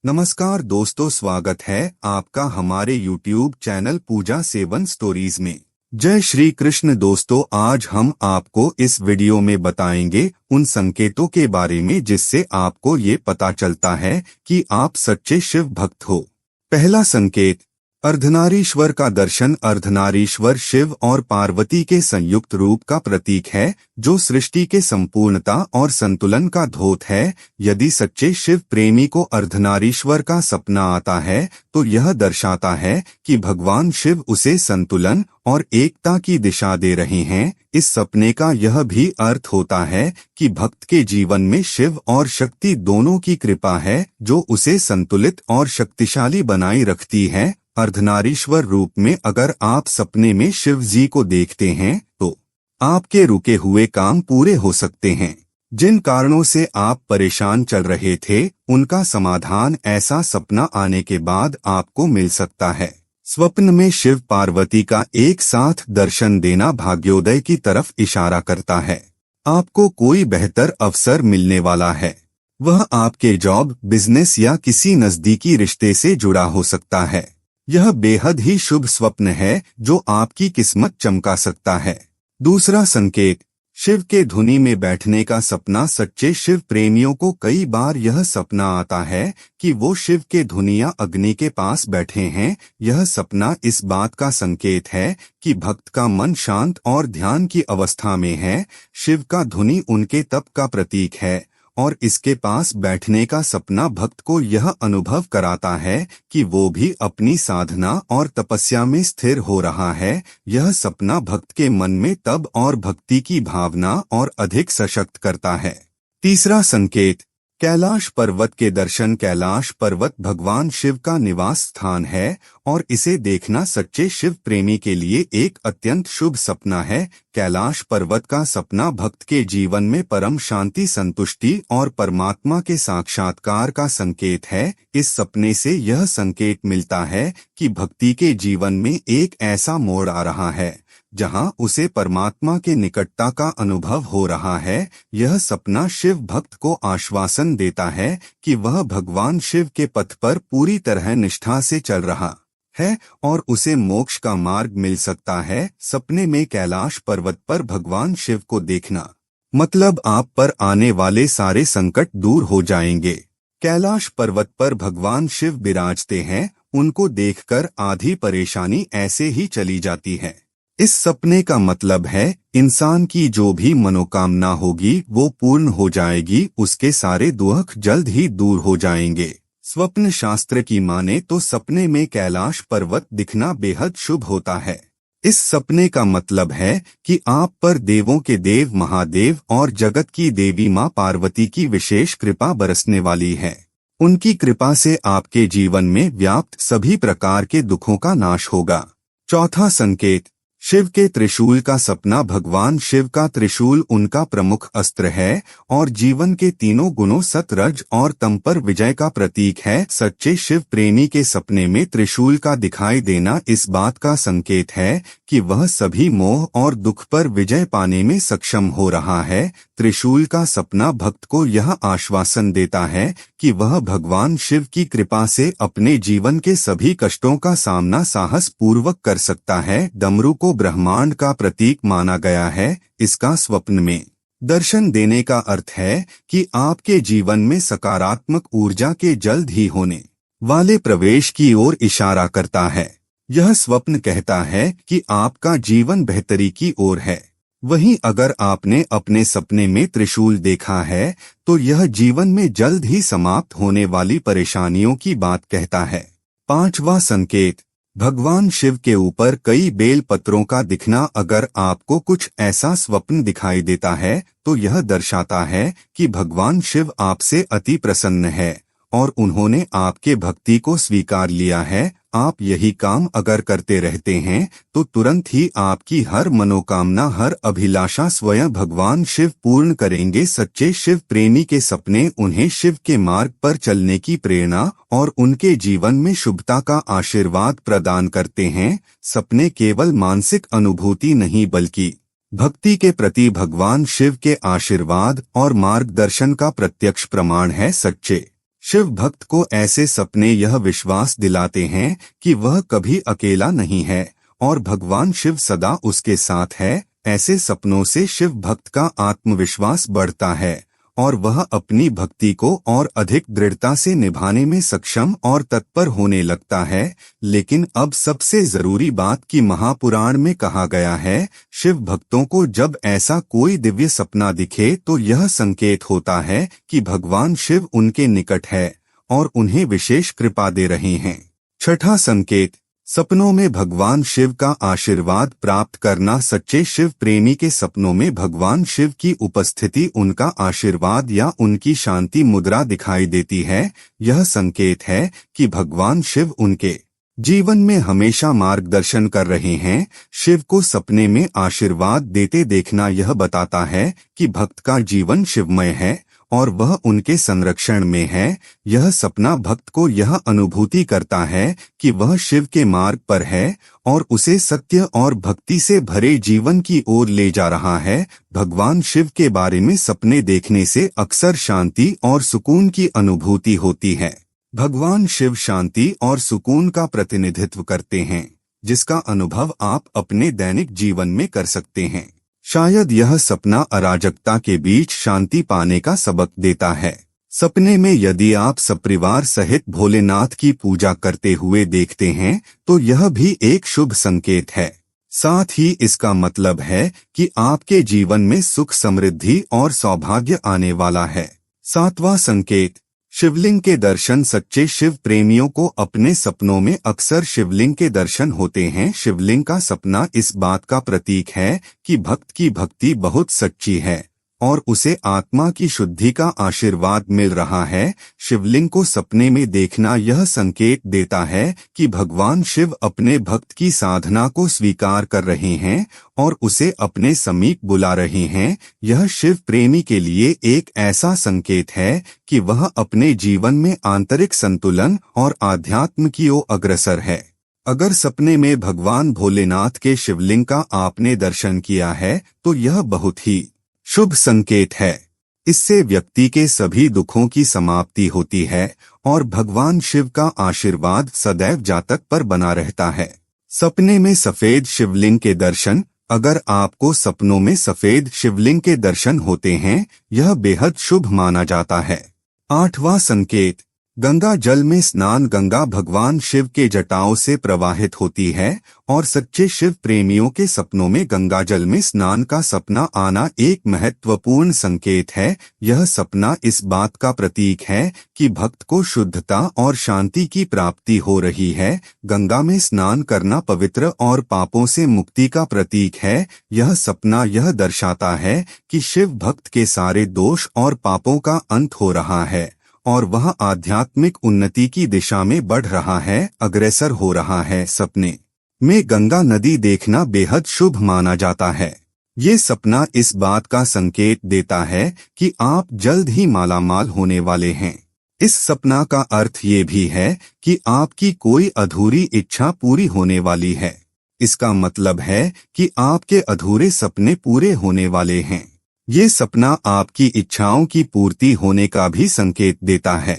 नमस्कार दोस्तों, स्वागत है आपका हमारे YouTube चैनल पूजा सेवन स्टोरीज में। जय श्री कृष्ण दोस्तों, आज हम आपको इस वीडियो में बताएंगे उन संकेतों के बारे में जिससे आपको ये पता चलता है कि आप सच्चे शिव भक्त हो। पहला संकेत, अर्धनारीश्वर का दर्शन। अर्धनारीश्वर शिव और पार्वती के संयुक्त रूप का प्रतीक है, जो सृष्टि के संपूर्णता और संतुलन का द्योत है। यदि सच्चे शिव प्रेमी को अर्धनारीश्वर का सपना आता है तो यह दर्शाता है कि भगवान शिव उसे संतुलन और एकता की दिशा दे रहे हैं। इस सपने का यह भी अर्थ होता है कि भक्त के जीवन में शिव और शक्ति दोनों की कृपा है, जो उसे संतुलित और शक्तिशाली बनाए रखती है। अर्धनारीश्वर रूप में अगर आप सपने में शिव जी को देखते हैं तो आपके रुके हुए काम पूरे हो सकते हैं। जिन कारणों से आप परेशान चल रहे थे, उनका समाधान ऐसा सपना आने के बाद आपको मिल सकता है। स्वप्न में शिव पार्वती का एक साथ दर्शन देना भाग्योदय की तरफ इशारा करता है। आपको कोई बेहतर अवसर मिलने वाला है। वह आपके जॉब, बिजनेस या किसी नजदीकी रिश्ते से जुड़ा हो सकता है। यह बेहद ही शुभ स्वप्न है जो आपकी किस्मत चमका सकता है। दूसरा संकेत, शिव के धुनी में बैठने का सपना। सच्चे शिव प्रेमियों को कई बार यह सपना आता है कि वो शिव के धुनिया अग्नि के पास बैठे हैं। यह सपना इस बात का संकेत है कि भक्त का मन शांत और ध्यान की अवस्था में है। शिव का धुनी उनके तप का प्रतीक है और इसके पास बैठने का सपना भक्त को यह अनुभव कराता है कि वो भी अपनी साधना और तपस्या में स्थिर हो रहा है। यह सपना भक्त के मन में तप और भक्ति की भावना और अधिक सशक्त करता है। तीसरा संकेत, कैलाश पर्वत के दर्शन। कैलाश पर्वत भगवान शिव का निवास स्थान है और इसे देखना सच्चे शिव प्रेमी के लिए एक अत्यंत शुभ सपना है। कैलाश पर्वत का सपना भक्त के जीवन में परम शांति, संतुष्टि और परमात्मा के साक्षात्कार का संकेत है। इस सपने से यह संकेत मिलता है कि भक्ति के जीवन में एक ऐसा मोड़ आ रहा है जहां उसे परमात्मा के निकटता का अनुभव हो रहा है। यह सपना शिव भक्त को आश्वासन देता है कि वह भगवान शिव के पथ पर पूरी तरह निष्ठा से चल रहा है और उसे मोक्ष का मार्ग मिल सकता है। सपने में कैलाश पर्वत पर भगवान शिव को देखना मतलब आप पर आने वाले सारे संकट दूर हो जाएंगे। कैलाश पर्वत पर भगवान शिव विराजते हैं, उनको देखकर आधी परेशानी ऐसे ही चली जाती है। इस सपने का मतलब है इंसान की जो भी मनोकामना होगी वो पूर्ण हो जाएगी, उसके सारे दुख जल्द ही दूर हो जाएंगे। स्वप्न शास्त्र की माने तो सपने में कैलाश पर्वत दिखना बेहद शुभ होता है। इस सपने का मतलब है कि आप पर देवों के देव महादेव और जगत की देवी मां पार्वती की विशेष कृपा बरसने वाली है। उनकी कृपा से आपके जीवन में व्याप्त सभी प्रकार के दुखों का नाश होगा। चौथा संकेत, शिव के त्रिशूल का सपना। भगवान शिव का त्रिशूल उनका प्रमुख अस्त्र है और जीवन के तीनों गुणों सत, रज और तम पर विजय का प्रतीक है। सच्चे शिव प्रेमी के सपने में त्रिशूल का दिखाई देना इस बात का संकेत है कि वह सभी मोह और दुख पर विजय पाने में सक्षम हो रहा है। त्रिशूल का सपना भक्त को यह आश्वासन देता है कि वह भगवान शिव की कृपा से अपने जीवन के सभी कष्टों का सामना साहस पूर्वक कर सकता है। डमरू को ब्रह्मांड का प्रतीक माना गया है। इसका स्वप्न में दर्शन देने का अर्थ है कि आपके जीवन में सकारात्मक ऊर्जा के जल्द ही होने वाले प्रवेश की ओर इशारा करता है। यह स्वप्न कहता है कि आपका जीवन बेहतरी की ओर है। वहीं अगर आपने अपने सपने में त्रिशूल देखा है तो यह जीवन में जल्द ही समाप्त होने वाली परेशानियों की बात कहता है। पांचवा संकेत, भगवान शिव के ऊपर कई बेल पत्रों का दिखना। अगर आपको कुछ ऐसा स्वप्न दिखाई देता है तो यह दर्शाता है कि भगवान शिव आपसे अति प्रसन्न है और उन्होंने आपके भक्ति को स्वीकार लिया है। आप यही काम अगर करते रहते हैं तो तुरंत ही आपकी हर मनोकामना, हर अभिलाषा स्वयं भगवान शिव पूर्ण करेंगे। सच्चे शिव प्रेमी के सपने उन्हें शिव के मार्ग पर चलने की प्रेरणा और उनके जीवन में शुभता का आशीर्वाद प्रदान करते हैं। सपने केवल मानसिक अनुभूति नहीं बल्कि भक्ति के प्रति भगवान शिव के आशीर्वाद और मार्गदर्शन का प्रत्यक्ष प्रमाण है। सच्चे शिव भक्त को ऐसे सपने यह विश्वास दिलाते हैं कि वह कभी अकेला नहीं है और भगवान शिव सदा उसके साथ है। ऐसे सपनों से शिव भक्त का आत्मविश्वास बढ़ता है और वह अपनी भक्ति को और अधिक दृढ़ता से निभाने में सक्षम और तत्पर होने लगता है। लेकिन अब सबसे जरूरी बात कि महापुराण में कहा गया है, शिव भक्तों को जब ऐसा कोई दिव्य सपना दिखे तो यह संकेत होता है कि भगवान शिव उनके निकट है और उन्हें विशेष कृपा दे रहे हैं। छठा संकेत, सपनों में भगवान शिव का आशीर्वाद प्राप्त करना। सच्चे शिव प्रेमी के सपनों में भगवान शिव की उपस्थिति, उनका आशीर्वाद या उनकी शांति मुद्रा दिखाई देती है। यह संकेत है कि भगवान शिव उनके जीवन में हमेशा मार्गदर्शन कर रहे हैं। शिव को सपने में आशीर्वाद देते देखना यह बताता है कि भक्त का जीवन शिवमय है और वह उनके संरक्षण में है। यह सपना भक्त को यह अनुभूति करता है कि वह शिव के मार्ग पर है और उसे सत्य और भक्ति से भरे जीवन की ओर ले जा रहा है। भगवान शिव के बारे में सपने देखने से अक्सर शांति और सुकून की अनुभूति होती है। भगवान शिव शांति और सुकून का प्रतिनिधित्व करते हैं, जिसका अनुभव आप अपने दैनिक जीवन में कर सकते हैं। शायद यह सपना अराजकता के बीच शांति पाने का सबक देता है। सपने में यदि आप सपरिवार सहित भोलेनाथ की पूजा करते हुए देखते हैं तो यह भी एक शुभ संकेत है। साथ ही इसका मतलब है कि आपके जीवन में सुख, समृद्धि और सौभाग्य आने वाला है। सातवां संकेत, शिवलिंग के दर्शन। सच्चे शिव प्रेमियों को अपने सपनों में अक्सर शिवलिंग के दर्शन होते हैं। शिवलिंग का सपना इस बात का प्रतीक है कि भक्त की भक्ति बहुत सच्ची है और उसे आत्मा की शुद्धि का आशीर्वाद मिल रहा है। शिवलिंग को सपने में देखना यह संकेत देता है कि भगवान शिव अपने भक्त की साधना को स्वीकार कर रहे हैं और उसे अपने समीप बुला रहे हैं। यह शिव प्रेमी के लिए एक ऐसा संकेत है कि वह अपने जीवन में आंतरिक संतुलन और आध्यात्म की ओर अग्रसर है। अगर सपने में भगवान भोलेनाथ के शिवलिंग का आपने दर्शन किया है तो यह बहुत ही शुभ संकेत है। इससे व्यक्ति के सभी दुखों की समाप्ति होती है और भगवान शिव का आशीर्वाद सदैव जातक पर बना रहता है। सपने में सफेद शिवलिंग के दर्शन। अगर आपको सपनों में सफेद शिवलिंग के दर्शन होते हैं, यह बेहद शुभ माना जाता है। आठवां संकेत, गंगा जल में स्नान। गंगा भगवान शिव के जटाओं से प्रवाहित होती है और सच्चे शिव प्रेमियों के सपनों में गंगा जल में स्नान का सपना आना एक महत्वपूर्ण संकेत है। यह सपना इस बात का प्रतीक है कि भक्त को शुद्धता और शांति की प्राप्ति हो रही है। गंगा में स्नान करना पवित्र और पापों से मुक्ति का प्रतीक है। यह सपना यह दर्शाता है कि शिव भक्त के सारे दोष और पापों का अंत हो रहा है और वह आध्यात्मिक उन्नति की दिशा में बढ़ रहा है, अग्रसर हो रहा है। सपने में गंगा नदी देखना बेहद शुभ माना जाता है। ये सपना इस बात का संकेत देता है कि आप जल्द ही मालामाल होने वाले हैं। इस सपना का अर्थ ये भी है कि आपकी कोई अधूरी इच्छा पूरी होने वाली है। इसका मतलब है कि आपके अधूरे सपने पूरे होने वाले हैं। ये सपना आपकी इच्छाओं की पूर्ति होने का भी संकेत देता है।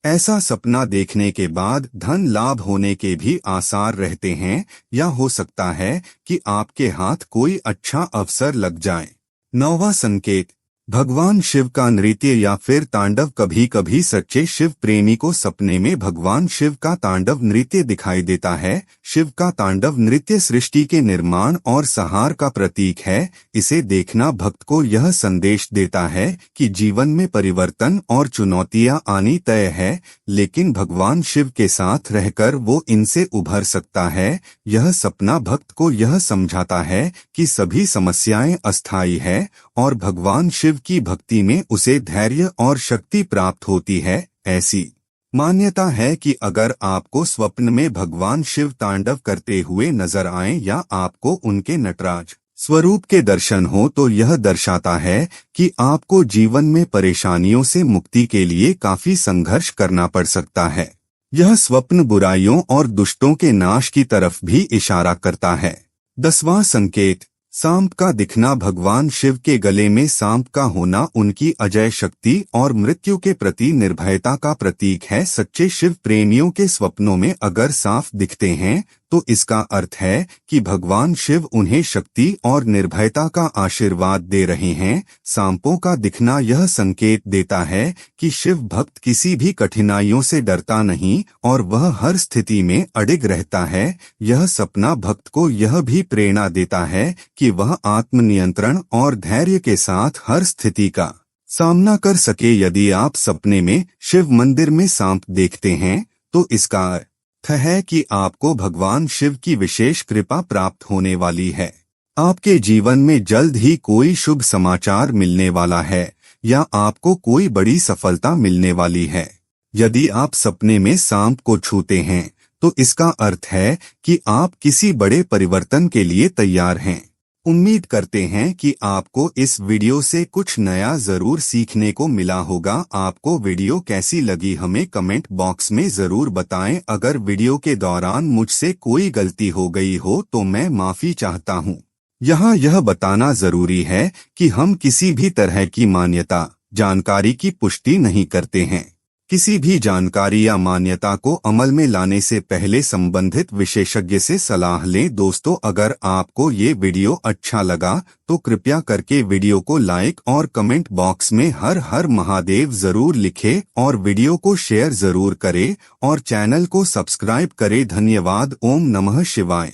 ऐसा सपना देखने के बाद धन लाभ होने के भी आसार रहते हैं या हो सकता है कि आपके हाथ कोई अच्छा अवसर लग जाए। नौवां संकेत, भगवान शिव का नृत्य या फिर तांडव। कभी कभी सच्चे शिव प्रेमी को सपने में भगवान शिव का तांडव नृत्य दिखाई देता है। शिव का तांडव नृत्य सृष्टि के निर्माण और संहार का प्रतीक है। इसे देखना भक्त को यह संदेश देता है कि जीवन में परिवर्तन और चुनौतियां आनी तय है, लेकिन भगवान शिव के साथ रहकर वो इनसे उभर सकता है। यह सपना भक्त को यह समझाता है कि सभी समस्याएं अस्थायी है और भगवान शिव की भक्ति में उसे धैर्य और शक्ति प्राप्त होती है। ऐसी मान्यता है कि अगर आपको स्वप्न में भगवान शिव तांडव करते हुए नजर आएं या आपको उनके नटराज स्वरूप के दर्शन हो तो यह दर्शाता है कि आपको जीवन में परेशानियों से मुक्ति के लिए काफी संघर्ष करना पड़ सकता है। यह स्वप्न बुराइयों और दुष्टों के नाश की तरफ भी इशारा करता है। 10वां संकेत, सांप का दिखना भगवान शिव के गले में सांप का होना उनकी अजय शक्ति और मृत्यु के प्रति निर्भयता का प्रतीक है। सच्चे शिव प्रेमियों के स्वप्नों में अगर सांप दिखते हैं तो इसका अर्थ है कि भगवान शिव उन्हें शक्ति और निर्भयता का आशीर्वाद दे रहे हैं। सांपों का दिखना यह संकेत देता है कि शिव भक्त किसी भी कठिनाइयों से डरता नहीं और वह हर स्थिति में अडिग रहता है। यह सपना भक्त को यह भी प्रेरणा देता है कि वह आत्मनियंत्रण और धैर्य के साथ हर स्थिति का सामना कर सके। यदि आप सपने में शिव मंदिर में सांप देखते हैं तो इसका अर्थ है कि आपको भगवान शिव की विशेष कृपा प्राप्त होने वाली है। आपके जीवन में जल्द ही कोई शुभ समाचार मिलने वाला है या आपको कोई बड़ी सफलता मिलने वाली है। यदि आप सपने में सांप को छूते हैं तो इसका अर्थ है कि आप किसी बड़े परिवर्तन के लिए तैयार हैं। उम्मीद करते हैं कि आपको इस वीडियो से कुछ नया जरूर सीखने को मिला होगा। आपको वीडियो कैसी लगी हमें कमेंट बॉक्स में जरूर बताएं। अगर वीडियो के दौरान मुझसे कोई गलती हो गई हो तो मैं माफी चाहता हूं। यहाँ यह बताना जरूरी है कि हम किसी भी तरह की मान्यता जानकारी की पुष्टि नहीं करते हैं। किसी भी जानकारी या मान्यता को अमल में लाने से पहले संबंधित विशेषज्ञ से सलाह लें। दोस्तों, अगर आपको ये वीडियो अच्छा लगा तो कृपया करके वीडियो को लाइक और कमेंट बॉक्स में हर हर महादेव जरूर लिखें और वीडियो को शेयर जरूर करें और चैनल को सब्सक्राइब करें। धन्यवाद। ओम नमः शिवाय।